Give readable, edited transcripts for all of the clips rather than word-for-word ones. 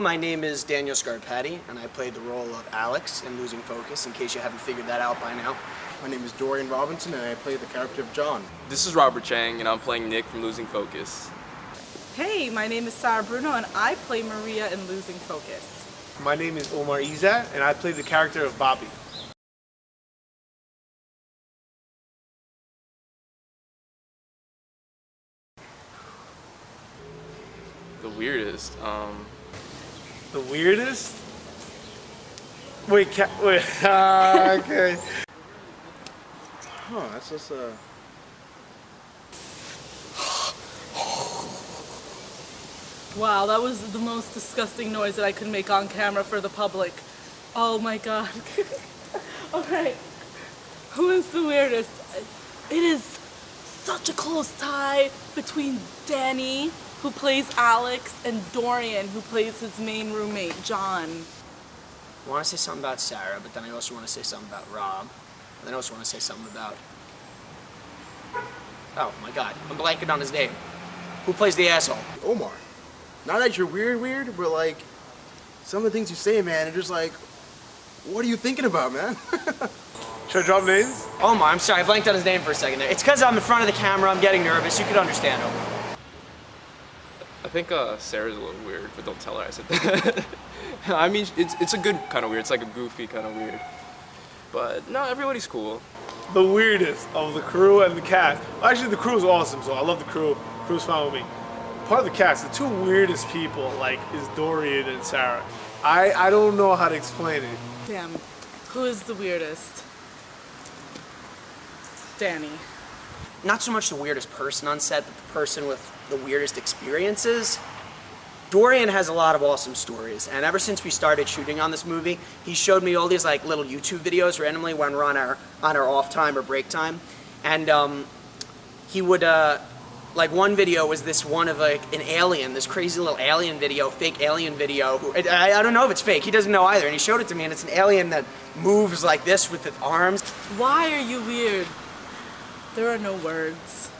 My name is Daniel Scarpati, and I played the role of Alex in Losing Focus, in case you haven't figured that out by now. My name is Dorian Robinson, and I play the character of John. This is Robert Chang, and I'm playing Nick from Losing Focus. Hey, my name is Sarah Bruno, and I play Maria in Losing Focus. My name is Omar Izzat, and I play the character of Bobby. The weirdest, The weirdest? Wait, okay. Huh, that's just Wow, that was the most disgusting noise that I could make on camera for the public. Oh my god. Alright, who is the weirdest? It is such a close tie between Danny, who plays Alex, and Dorian, who plays his main roommate, John. I want to say something about Sarah, but then I also want to say something about Rob. And then I also want to say something about... Oh my god, I'm blanking on his name. Who plays the asshole? Omar. Not that you're weird, but like, some of the things you say, man, are just like, what are you thinking about, man? Should I drop names? Omar, I'm sorry, I blanked on his name for a second there. It's because I'm in front of the camera, I'm getting nervous. You could understand him. I think Sarah's a little weird, but don't tell her I said that. I mean, it's a good kind of weird. It's like a goofy kind of weird. But no, everybody's cool. The weirdest of the crew and the cast. Actually, the crew is awesome, so I love the crew. The crew's fine with me. Part of the cast, the two weirdest people, like, is Dorian and Sarah. I don't know how to explain it. Damn, who is the weirdest? Danny. Not so much the weirdest person on set, but the person with the weirdest experiences. Dorian has a lot of awesome stories, and ever since we started shooting on this movie, he showed me all these like little YouTube videos randomly when we're on our off time or break time, and he would like one video was this one of like an alien, this crazy little alien video, fake alien video. I don't know if it's fake. He doesn't know either, and he showed it to me, and it's an alien that moves like this with its arms. Why are you weird? There are no words.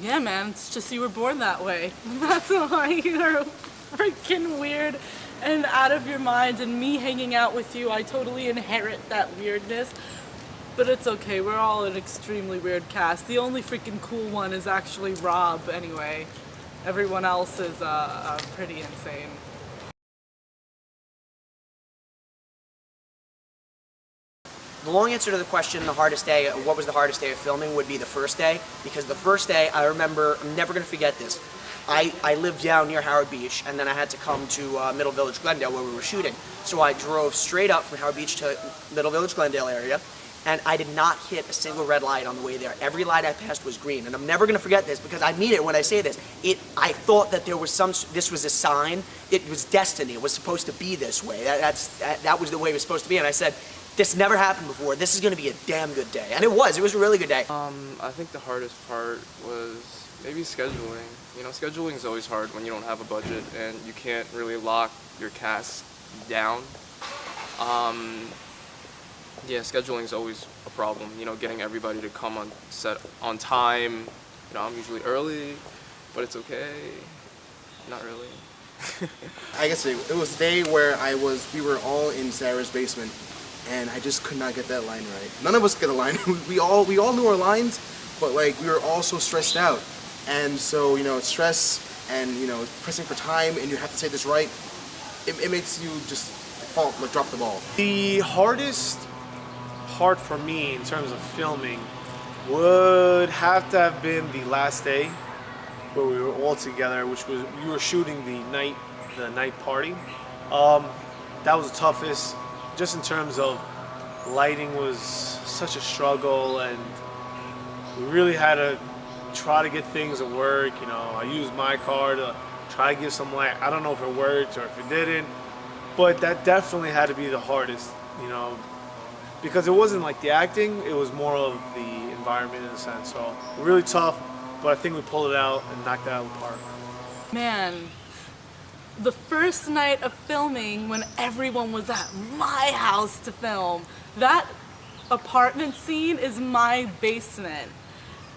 Yeah, man, it's just you were born that way. That's why you're freaking weird and out of your mind, and me hanging out with you, I totally inherit that weirdness. But it's okay, we're all an extremely weird cast. The only freaking cool one is actually Rob, anyway. Everyone else is pretty insane. The long answer to the question, the hardest day, what was the hardest day of filming, would be the first day. Because the first day, I remember, I'm never going to forget this. I lived down near Howard Beach, and then I had to come to Middle Village, Glendale, where we were shooting. So I drove straight up from Howard Beach to Middle Village, Glendale area, and I did not hit a single red light on the way there. Every light I passed was green, and I'm never going to forget this because I mean it when I say this. I thought that there was this was a sign. It was destiny. It was supposed to be this way. That was the way it was supposed to be, and I said, this never happened before. This is going to be a damn good day. And it was. It was a really good day. I think the hardest part was maybe scheduling. You know, scheduling is always hard when you don't have a budget and you can't really lock your cast down. Yeah, scheduling is always a problem. You know, getting everybody to come on set on time. You know, I'm usually early, but it's okay. Not really. I guess it was the day where we were all in Sarah's basement, and I just could not get that line right. None of us get a line. we all knew our lines, but like we were all so stressed out. And so, you know, stress and, you know, pressing for time and you have to say this right, it makes you just fall, like drop the ball. The hardest part for me in terms of filming would have to have been the last day where we were all together, which was, we were shooting the night party. That was the toughest, just in terms of lighting was such a struggle, and we really had to try to get things to work. You know, I used my car to try to give some light. I don't know if it worked or if it didn't, but that definitely had to be the hardest, you know, because it wasn't like the acting, it was more of the environment in a sense. So really tough, but I think we pulled it out and knocked it out of the park. Man, the first night of filming when everyone was at my house to film, that apartment scene is my basement.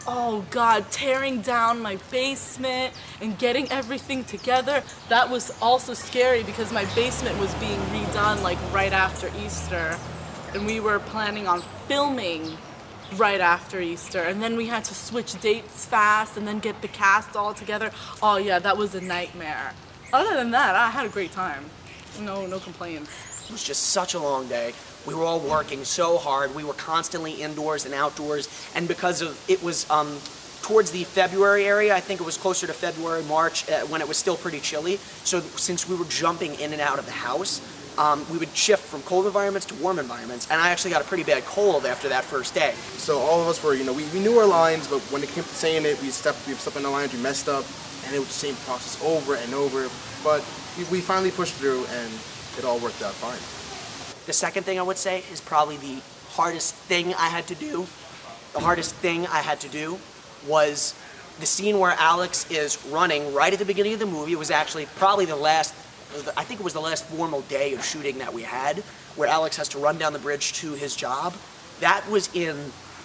Oh God, tearing down my basement and getting everything together. That was also scary because my basement was being redone like right after Easter. And we were planning on filming right after Easter. And then we had to switch dates fast and then get the cast all together. Oh yeah, that was a nightmare. Other than that, I had a great time. No complaints. It was just such a long day. We were all working so hard. We were constantly indoors and outdoors. And because of, it was towards the February area, I think it was closer to February, March, when it was still pretty chilly. So since we were jumping in and out of the house, we would shift from cold environments to warm environments. And I actually got a pretty bad cold after that first day. So all of us were, we knew our lines, but when it came to saying it, we stepped on the lines, we messed up, and it was the same process over and over. But we finally pushed through, and it all worked out fine. The second thing I would say is probably the hardest thing I had to do. The hardest thing I had to do was the scene where Alex is running right at the beginning of the movie. It was actually probably I think it was the last formal day of shooting that we had, where Alex has to run down the bridge to his job. That was in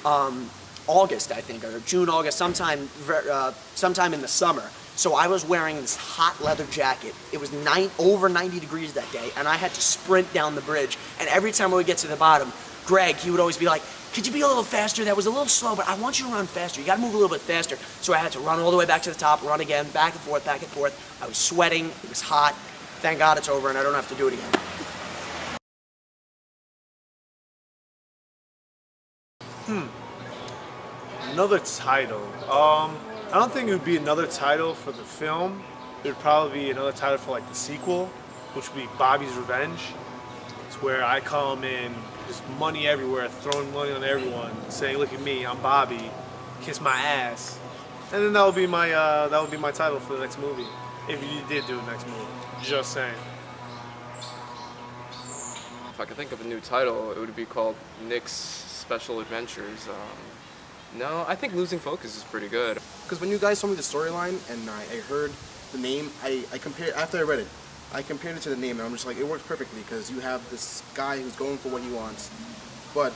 August, I think, or June, August, sometime in the summer. So I was wearing this hot leather jacket. It was over 90 degrees that day, and I had to sprint down the bridge. And every time I would get to the bottom, Greg, he would always be like, could you be a little faster? That was a little slow, but I want you to run faster. You gotta move a little bit faster. So I had to run all the way back to the top, run again, back and forth, back and forth. I was sweating, it was hot. Thank God it's over and I don't have to do it again. Another title. I don't think it would be another title for the film. It would probably be another title for like the sequel, which would be Bobby's Revenge. It's where I come in, just money everywhere, throwing money on everyone, saying, "Look at me, I'm Bobby, kiss my ass." And then that would be my title for the next movie, if you did do the next movie. Just saying. If I could think of a new title, it would be called Nick's Special Adventures. No, I think Losing Focus is pretty good. Because when you guys told me the storyline and I heard the name, I compared, after I read it, I compared it to the name, and I'm just like, it works perfectly because you have this guy who's going for what he wants, but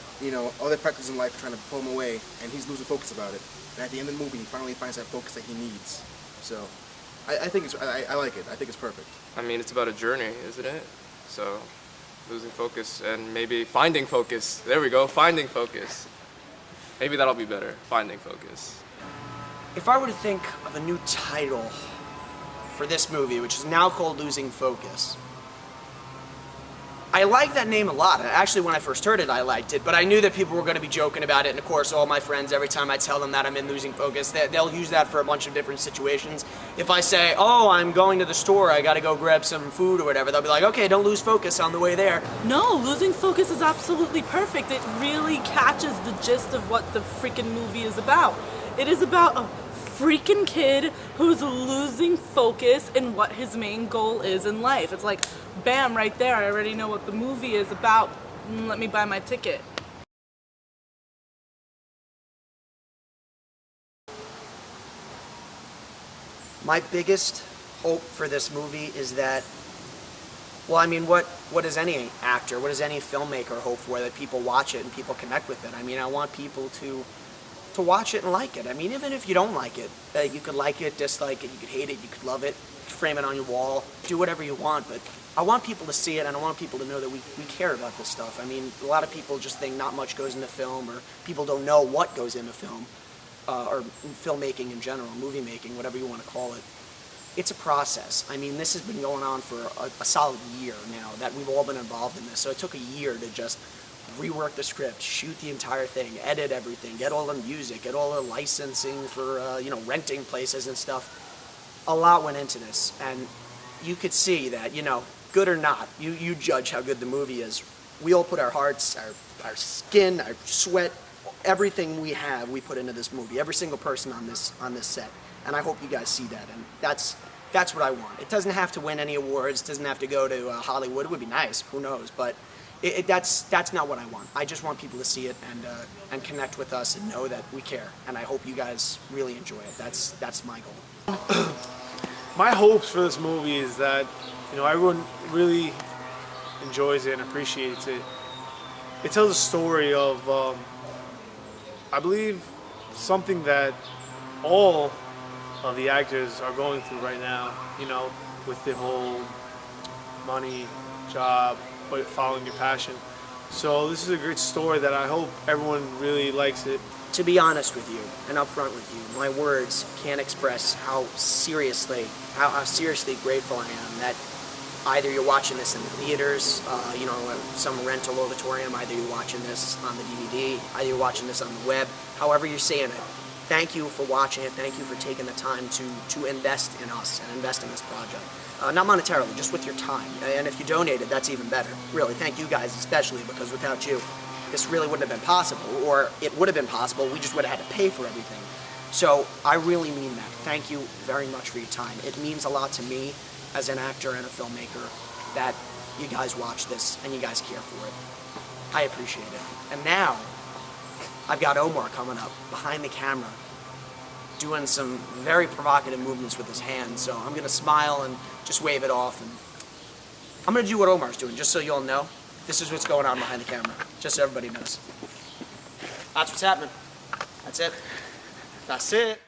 other factors in life are trying to pull him away, and he's losing focus about it. And at the end of the movie, he finally finds that focus that he needs. So I think I like it. I think it's perfect. I mean, it's about a journey, isn't it? So, losing focus and maybe finding focus. There we go, finding focus. Maybe that'll be better, finding focus. If I were to think of a new title for this movie, which is now called Losing Focus, I like that name a lot. Actually, when I first heard it, I liked it, but I knew that people were going to be joking about it, and of course, all my friends, every time I tell them that I'm in Losing Focus, they'll use that for a bunch of different situations. If I say, oh, I'm going to the store, I gotta go grab some food or whatever, they'll be like, okay, don't lose focus on the way there. No, Losing Focus is absolutely perfect. It really catches the gist of what the freaking movie is about. It is about a freaking kid who's losing focus in what his main goal is in life. It's like, bam, right there, I already know what the movie is about. Let me buy my ticket. My biggest hope for this movie is that, well, I mean, what does any actor, what does any filmmaker hope for? That people watch it and people connect with it. I mean, I want people to watch it and like it. I mean, even if you don't like it, you could like it, dislike it, you could hate it, you could love it, frame it on your wall, do whatever you want, but I want people to see it, and I want people to know that we care about this stuff. I mean, a lot of people just think not much goes into film, or people don't know what goes into film, or filmmaking in general, movie making, whatever you want to call it. It's a process. I mean, this has been going on for a solid year now that we've all been involved in this, so it took a year to just rework the script, shoot the entire thing, edit everything, get all the music, get all the licensing for, renting places and stuff. A lot went into this, and you could see that, good or not, you judge how good the movie is. We all put our hearts, our skin, our sweat, everything we have, we put into this movie. Every single person on this set, and I hope you guys see that. And that's what I want. It doesn't have to win any awards. It doesn't have to go to Hollywood. It would be nice. Who knows? But that's not what I want. I just want people to see it and connect with us and know that we care. And I hope you guys really enjoy it. That's my goal. My hopes for this movie is that everyone really enjoys it and appreciates it, it tells a story of, I believe, something that all of the actors are going through right now, you know, with the whole money, job, but following your passion. So this is a great story that I hope everyone really likes it. To be honest with you and upfront with you, my words can't express how seriously grateful I am that either you're watching this in the theaters, you know, some rental auditorium, either you're watching this on the DVD, either you're watching this on the web, however you're seeing it. Thank you for watching it. Thank you for taking the time to invest in us and invest in this project. Not monetarily, just with your time. And if you donated, that's even better. Really, thank you guys especially, because without you, this really wouldn't have been possible, or it would have been possible, we just would have had to pay for everything. So I really mean that. Thank you very much for your time. It means a lot to me as an actor and a filmmaker that you guys watch this and you guys care for it. I appreciate it. And now, I've got Omar coming up behind the camera doing some very provocative movements with his hands, so I'm gonna smile and just wave it off, and I'm gonna do what Omar's doing, just so you all know. This is what's going on behind the camera, just so everybody knows. That's what's happening. That's it. That's it.